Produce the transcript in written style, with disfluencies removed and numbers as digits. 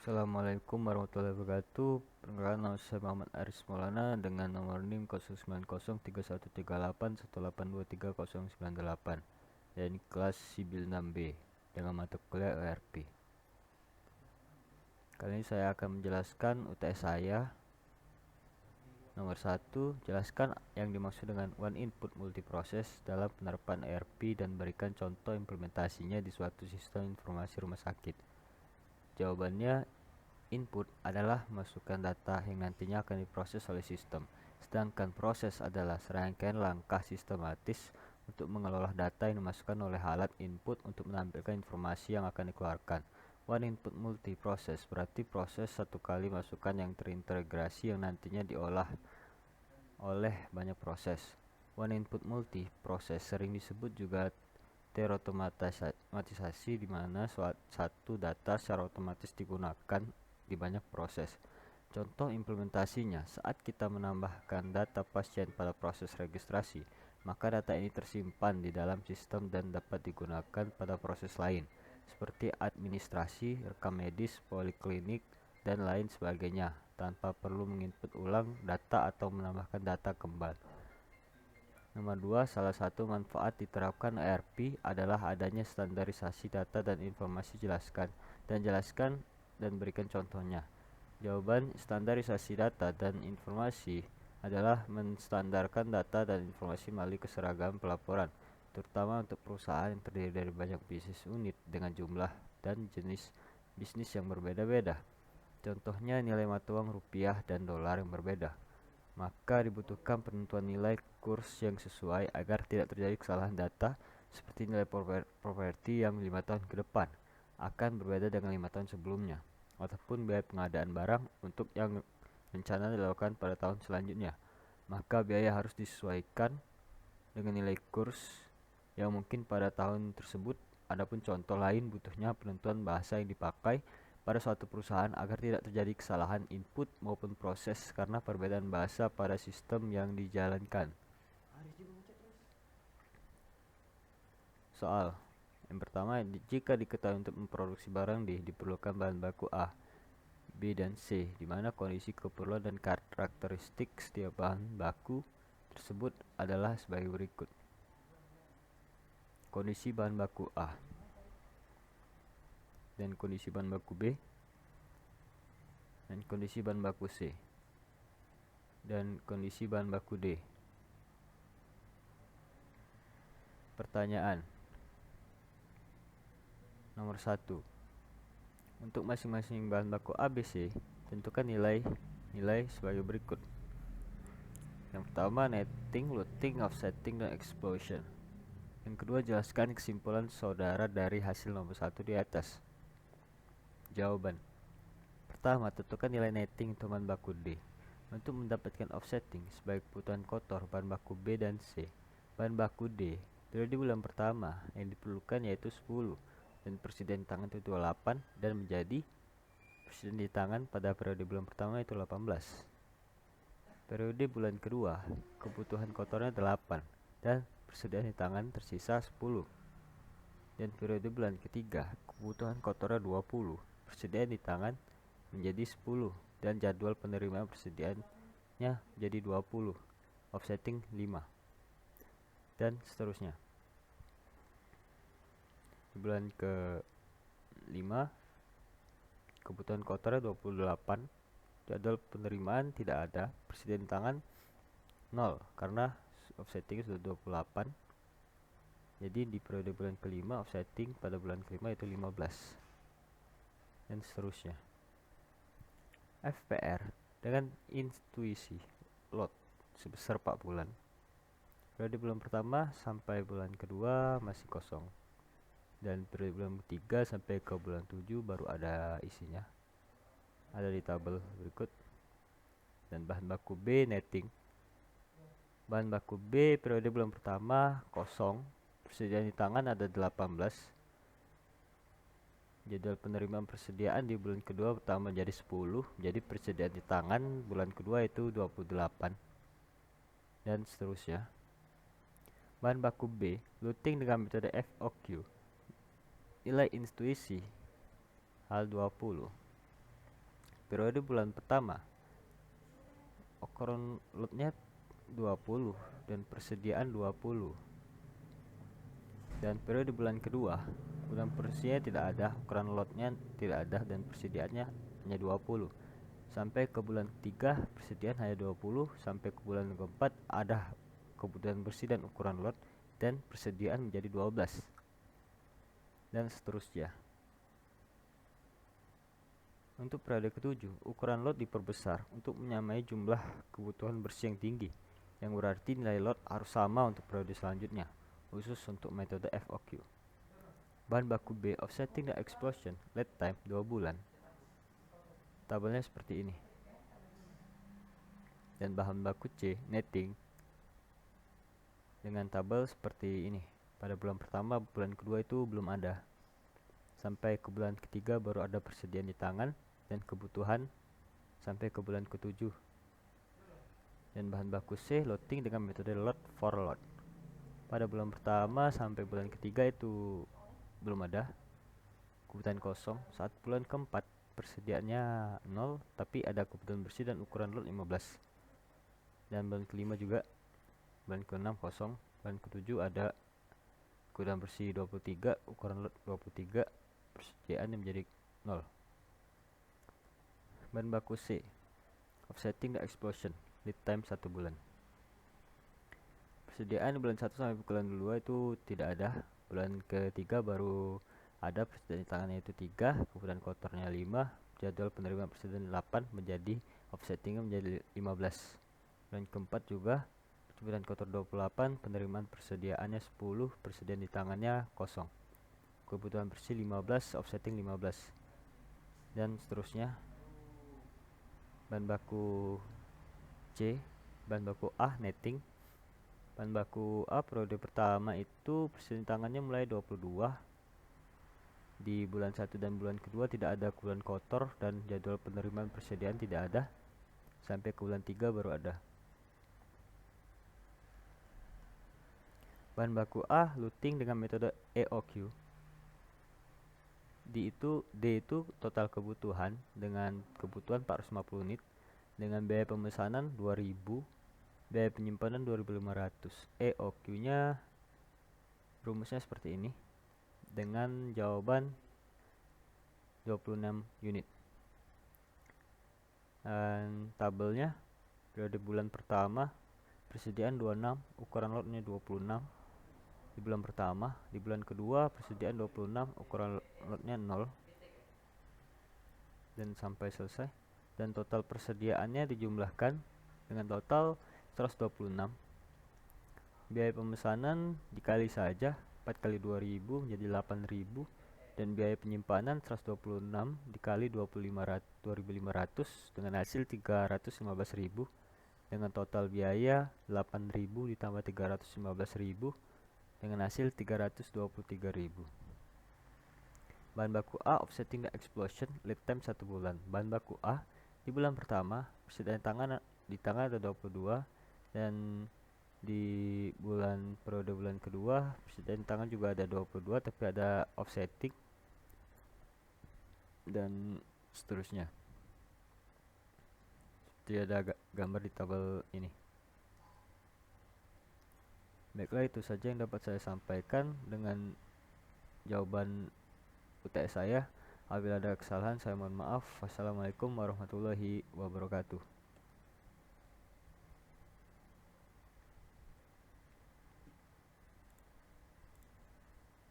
Assalamualaikum warahmatullahi wabarakatuh. Perkenalkan, nama saya Muhammad Aris Maulana dengan nomor NIM 0903131828 dan kelas Sibil 6B dengan mata kuliah ERP. Kali ini saya akan menjelaskan UTS saya. Nomor 1, jelaskan yang dimaksud dengan one input multiproses dalam penerapan ERP dan berikan contoh implementasinya di suatu sistem informasi rumah sakit. Jawabannya, input adalah masukkan data yang nantinya akan diproses oleh sistem, sedangkan proses adalah serangkaian langkah sistematis untuk mengelola data yang dimasukkan oleh alat input untuk menampilkan informasi yang akan dikeluarkan. One input multiproses berarti proses satu kali masukan yang terintegrasi yang nantinya diolah oleh banyak proses. One input multiproses sering disebut juga terotomatisasi, di mana satu data secara otomatis digunakan di banyak proses. Contoh implementasinya, saat kita menambahkan data pasien pada proses registrasi, maka data ini tersimpan di dalam sistem dan dapat digunakan pada proses lain, seperti administrasi, rekam medis, poliklinik, dan lain sebagainya, tanpa perlu menginput ulang data atau menambahkan data kembali. Nomor 2, salah satu manfaat diterapkan ERP adalah adanya standarisasi data dan informasi. Jelaskan dan berikan contohnya. Jawaban, standarisasi data dan informasi adalah menstandarkan data dan informasi melalui keseragaman pelaporan, terutama untuk perusahaan yang terdiri dari banyak bisnis unit dengan jumlah dan jenis bisnis yang berbeda-beda. Contohnya nilai mata uang rupiah dan dolar yang berbeda. Maka dibutuhkan penentuan nilai kurs yang sesuai agar tidak terjadi kesalahan data, seperti nilai properti yang 5 tahun ke depan akan berbeda dengan 5 tahun sebelumnya, ataupun biaya pengadaan barang untuk yang rencana dilakukan pada tahun selanjutnya. Maka biaya harus disesuaikan dengan nilai kurs yang mungkin pada tahun tersebut. Adapun contoh lain butuhnya penentuan bahasa yang dipakai pada suatu perusahaan agar tidak terjadi kesalahan input maupun proses karena perbedaan bahasa pada sistem yang dijalankan. Soal yang pertama, jika diketahui untuk memproduksi barang D diperlukan bahan baku A, B, dan C, di mana kondisi keperluan dan karakteristik setiap bahan baku tersebut adalah sebagai berikut. Kondisi bahan baku A dan kondisi bahan baku B dan kondisi bahan baku C dan kondisi bahan baku D. Pertanyaan nomor 1. Untuk masing-masing bahan baku A, B, C, tentukan nilai sebagai berikut. Yang pertama, netting, looting, offsetting, dan explosion. Yang kedua, jelaskan kesimpulan saudara dari hasil nomor 1 di atas. Jawaban. Pertama, tentukan nilai netting untuk bahan baku D. Untuk mendapatkan offsetting sebagai kebutuhan kotor bahan baku B dan C, bahan baku D periode bulan pertama yang diperlukan yaitu 10 dan persediaan tangan itu 28 dan menjadi persediaan di tangan pada periode bulan pertama itu 18. Periode bulan kedua kebutuhan kotornya 8 dan persediaan di tangan tersisa 10. Dan periode bulan ketiga kebutuhan kotornya 20, persediaan di tangan menjadi 10 dan jadwal penerimaan persediaannya jadi 20, offsetting 5, dan seterusnya. Di bulan ke-5 kebutuhan kotornya 28, jadwal penerimaan tidak ada, persediaan tangan 0 karena offsetting sudah 28. Jadi di periode bulan ke-5 offsetting pada bulan ke-5 itu 15 dan seterusnya. FPR dengan intuisi lot sebesar 4 bulan. Periode bulan pertama sampai bulan kedua masih kosong, dan periode bulan ketiga sampai ke bulan 7 baru ada isinya, ada di tabel berikut. Dan bahan baku B netting, bahan baku B periode bulan pertama kosong, persediaan di tangan ada 18, jadwal penerimaan persediaan di bulan kedua pertama jadi 10, jadi persediaan di tangan bulan kedua itu 28, dan seterusnya. Bahan baku B looting dengan metode FOQ, nilai intuisi hal 20. periode bulan pertama ukuran lotnya 20 dan persediaan 20. Dan periode bulan kedua, bulan persediaan tidak ada, ukuran lotnya tidak ada dan persediaannya hanya 20. Sampai ke bulan ketiga persediaan hanya 20, sampai ke bulan keempat ada kebutuhan bersih dan ukuran lot dan persediaan menjadi 12, dan seterusnya. Untuk periode ketujuh, ukuran lot diperbesar untuk menyamai jumlah kebutuhan bersih yang tinggi, yang berarti nilai lot harus sama untuk periode selanjutnya, khusus untuk metode FOQ. Bahan baku B, offsetting the explosion, lead time 2 bulan. Tabelnya seperti ini. Dan bahan baku C, netting, dengan tabel seperti ini. Pada bulan pertama, bulan kedua itu belum ada. Sampai ke bulan ketiga baru ada persediaan di tangan dan kebutuhan sampai ke bulan ketujuh. Dan bahan baku C, loading dengan metode load for load. Pada bulan pertama sampai bulan ketiga itu belum ada, kebutuhan kosong. Saat bulan keempat persediaannya 0, tapi ada kebutuhan bersih dan ukuran load 15. Dan bulan kelima juga, bulan ke-6 kosong, bulan ke-7 ada kebutuhan bersih 23, ukuran load 23, persediaannya menjadi 0. Bahan baku C, offsetting the explosion, lead time 1 bulan. Persediaan bulan 1 sampai bulan 2 itu tidak ada. Bulan ketiga baru ada persediaan di tangannya itu 3, kebutuhan kotornya 5, jadwal penerimaan persediaan 8, menjadi offsettingnya menjadi 15. Bulan keempat juga kebutuhan kotor 28, penerimaan persediaannya 10, persediaan di tangannya kosong. Kebutuhan bersih 15, offsetting 15, dan seterusnya. Bahan baku C, bahan baku A, netting. Bahan baku A periode pertama itu persediaan tangannya mulai 22. Di bulan 1 dan bulan kedua tidak ada kebutuhan kotor dan jadwal penerimaan persediaan tidak ada. Sampai ke bulan 3 baru ada. Bahan baku A, looting dengan metode EOQ. D itu total kebutuhan dengan kebutuhan 450 unit dengan biaya pemesanan 2000, biaya penyimpanan 2500. EOQ-nya rumusnya seperti ini dengan jawaban 26 unit. Dan tabelnya periode bulan pertama persediaan 26, ukuran lotnya 26 di bulan pertama. Di bulan kedua persediaan 26, ukuran lotnya 0, dan sampai selesai. Dan total persediaannya dijumlahkan dengan total 126. Biaya pemesanan dikali saja, 4 kali 2000 menjadi 8000, dan biaya penyimpanan 126 dikali 2500 dengan hasil 315.000, dengan total biaya 8000 ditambah 315.000 dengan hasil 323.000. Bahan baku A, offsetting the explosion, lead time 1 bulan. Bahan baku A, di bulan pertama persediaan di tangan ada 22, dan di periode bulan kedua persediaan tangan juga ada 22 tapi ada offsetting, dan seterusnya. Seperti ada gambar di tabel ini. Baiklah, itu saja yang dapat saya sampaikan dengan jawaban UTS saya. Apabila ada kesalahan saya mohon maaf. Wassalamualaikum warahmatullahi wabarakatuh.